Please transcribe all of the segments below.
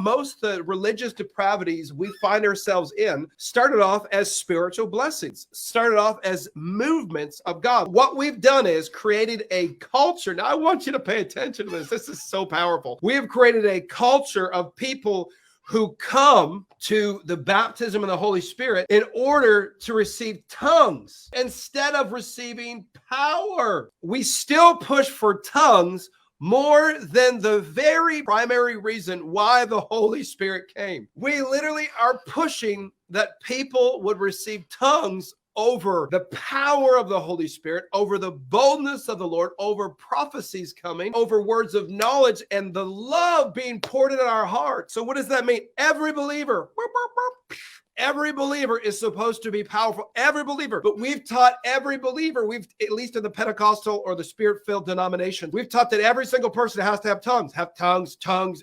most of the religious depravities we find ourselves in started off as spiritual blessings, started off as movements of God. What we've done is created a culture. Now, I want you to pay attention to this. This is so powerful. We have created a culture of people who come to the baptism of the Holy Spirit in order to receive tongues instead of receiving power. We still push for tongues more than the very primary reason why the Holy Spirit came. We literally are pushing that people would receive tongues over the power of the Holy Spirit, over the boldness of the Lord, over prophecies coming, over words of knowledge, and the love being poured into our hearts. So what does that mean? Every believer is supposed to be powerful. Every believer. But we've taught every believer, at least in the Pentecostal or the Spirit-filled denomination, we've taught that every single person has to have tongues.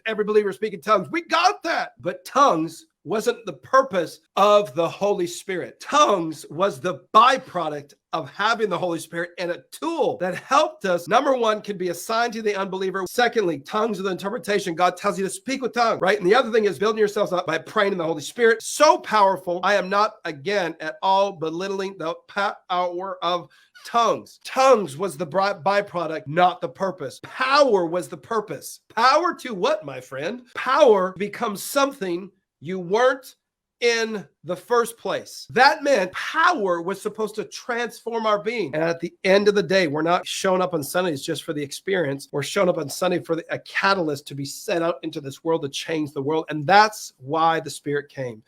Every believer speaking tongues. We got that. But tongues wasn't the purpose of the Holy Spirit. Tongues was the byproduct of having the Holy Spirit and a tool that helped us. Number one, can be assigned to the unbeliever. Secondly, tongues of the interpretation. God tells you to speak with tongues, right? And the other thing is building yourselves up by praying in the Holy Spirit. So powerful. I am not, again, at all belittling the power of tongues. Tongues was the byproduct, not the purpose. Power was the purpose. Power to what, my friend? Power becomes something you weren't in the first place. That meant power was supposed to transform our being. And at the end of the day, we're not showing up on Sundays just for the experience. We're showing up on Sunday for a catalyst to be sent out into this world to change the world. And that's why the Spirit came.